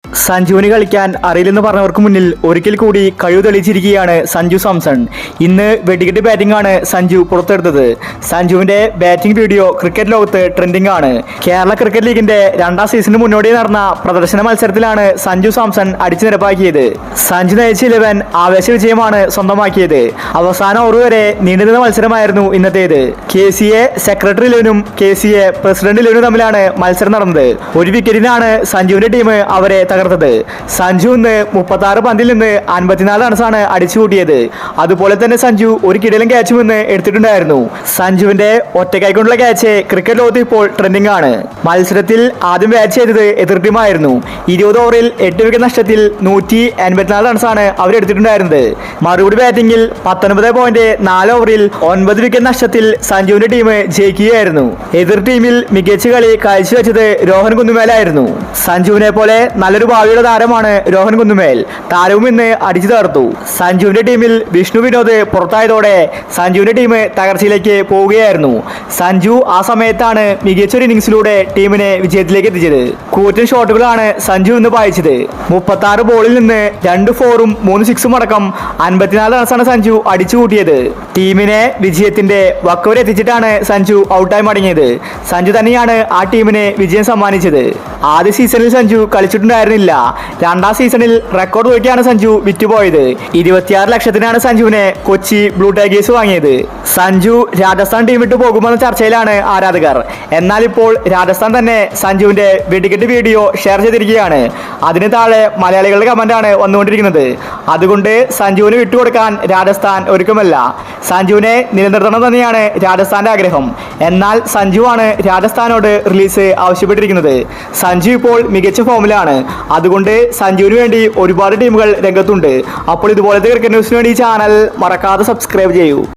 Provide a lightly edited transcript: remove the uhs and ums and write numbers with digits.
സഞ്ജുവിന് കളിക്കാൻ അറിയില്ലെന്ന് പറഞ്ഞവർക്ക് മുന്നിൽ ഒരിക്കൽ കൂടി കഴിവ് തെളിയിച്ചിരിക്കുകയാണ് സഞ്ജു സാംസൺ. ഇന്ന് വെടിക്കെട്ട് ബാറ്റിംഗ് ആണ് സഞ്ജു പുറത്തെടുത്തത്. സഞ്ജുവിന്റെ ബാറ്റിംഗ് വീഡിയോ ക്രിക്കറ്റ് ലോകത്ത് ട്രെൻഡിംഗ് ആണ്. കേരള ക്രിക്കറ്റ് ലീഗിന്റെ രണ്ടാം സീസണിന് മുന്നോടി നടന്ന പ്രദർശന മത്സരത്തിലാണ് സഞ്ജു സാംസൺ അടിച്ചു നിരപ്പാക്കിയത്. സഞ്ജു നയിച്ച 11 ആവേശ വിജയമാണ് സ്വന്തമാക്കിയത്. അവസാന ഓവർ വരെ നീണ്ടുനിന്ന മത്സരമായിരുന്നു ഇന്നത്തേത്. KCA സെക്രട്ടറി ലെവനും KCA പ്രസിഡന്റ് ലെവനും തമ്മിലാണ് മത്സരം നടന്നത്. ഒരു വിക്കറ്റിനാണ് സഞ്ജുവിന്റെ ടീം അവരെ തകർത്തത്. സഞ്ജു ഇന്ന് 36 പന്തിൽ നിന്ന് 54 റൺസാണ് അടിച്ചുകൂട്ടിയത്. അതുപോലെ തന്നെ സഞ്ജു ഒരു കിടിലൻ ക്യാച്ചും ഇന്ന് എടുത്തിട്ടുണ്ടായിരുന്നു. സഞ്ജുവിന്റെ ഒറ്റക്കൈക്കൊണ്ടുള്ള ക്യാച്ച് ക്രിക്കറ്റ് ലോകത്ത് ഇപ്പോൾ ട്രെൻഡിംഗ് ആണ്. മത്സരത്തിൽ ആദ്യം ബാറ്റ് ചെയ്തത് എതിർ ടീമായിരുന്നു. 20 ഓവറിൽ 8 വിക്കറ്റ് നഷ്ടത്തിൽ 184 റൺസാണ് അവരെടുത്തിട്ടുണ്ടായിരുന്നത്. മറുപടി ബാറ്റിംഗിൽ 19.4 ഓവറിൽ 9 വിക്കറ്റ് നഷ്ടത്തിൽ സഞ്ജുവിന്റെ ടീം ജയിക്കുകയായിരുന്നു. എതിർ ടീമിൽ മികച്ച കളി കാഴ്ചവെച്ചത് രോഹൻ കുന്നുമേലായിരുന്നു. സഞ്ജുവിനെ പോലെ നല്ലൊരു ഭാവിയുടെ താരമാണ് രോഹൻ കുന്നുമേൽ. താരവും ഇന്ന് അടിച്ചു തകർത്തു. സഞ്ജുവിന്റെ ടീമിൽ വിഷ്ണു വിനോദ് പുറത്തായതോടെ സഞ്ജുവിന്റെ ടീം തകർച്ചയിലേക്ക് പോവുകയായിരുന്നു. സഞ്ജു ആ സമയത്താണ് മികച്ചൊരു ഇന്നിംഗ്സിലൂടെ ടീമിനെ വിജയത്തിലേക്ക് എത്തിച്ചത്. കൂറ്റൻ ഷോട്ടുകളാണ് സഞ്ജു ഇന്ന് പായിച്ചത്. 36 ബോളിൽ നിന്ന് 2 4ഉം 3 6ഉം അടക്കം 54 റൺസാണ് സഞ്ജു അടിച്ചു കൂട്ടിയത്. ടീമിനെ വിജയത്തിന്റെ വക്കവരെ എത്തിച്ചിട്ടാണ് സഞ്ജു ഔട്ടായി മടങ്ങിയത്. സഞ്ജു തന്നെയാണ് ആ ടീമിന് വിജയം സമ്മാനിച്ചത്. ആദ്യ സീസണിൽ സഞ്ജു കളിച്ചിട്ടുണ്ടായിരുന്നില്ല. രണ്ടാം സീസണിൽ റെക്കോർഡ് തുകയ്ക്കാണ് സഞ്ജു വിറ്റുപോയത്. 26 ലക്ഷത്തിനാണ് സഞ്ജുവിനെ കൊച്ചി ബ്ലൂ ടൈഗേഴ്സ് വാങ്ങിയത്. സഞ്ജു രാജസ്ഥാൻ ടീം വിട്ടു പോകുമെന്ന ചർച്ചയിലാണ് ആരാധകർ. എന്നാൽ ഇപ്പോൾ രാജസ്ഥാൻ തന്നെ സഞ്ജുവിന്റെ വെടിക്കെട്ട് വീഡിയോ ഷെയർ ചെയ്തിരിക്കുകയാണ്. അതിന് താഴെ മലയാളികളുടെ കമന്റാണ് വന്നുകൊണ്ടിരിക്കുന്നത്. അതുകൊണ്ട് സഞ്ജുവിന് വിട്ടുകൊടുക്കാൻ രാജസ്ഥാൻ ഒരുക്കമല്ല. സഞ്ജുവിനെ നിലനിർത്തണം തന്നെയാണ് രാജസ്ഥാന്റെ ആഗ്രഹം. എന്നാൽ സഞ്ജുവാണ് രാജസ്ഥാനോട് റിലീസ് ആവശ്യപ്പെട്ടിരിക്കുന്നത്. സഞ്ജു ഇപ്പോൾ മികച്ച ഫോമിലാണ്. അതുകൊണ്ട് സഞ്ജുവിന് വേണ്ടി ഒരുപാട് ടീമുകൾ രംഗത്തുണ്ട്. അപ്പോൾ ഇതുപോലത്തെ ക്രിക്കറ്റ് ന്യൂസിന് വേണ്ടി ചാനൽ മറക്കാതെ സബ്സ്ക്രൈബ് ചെയ്യൂ.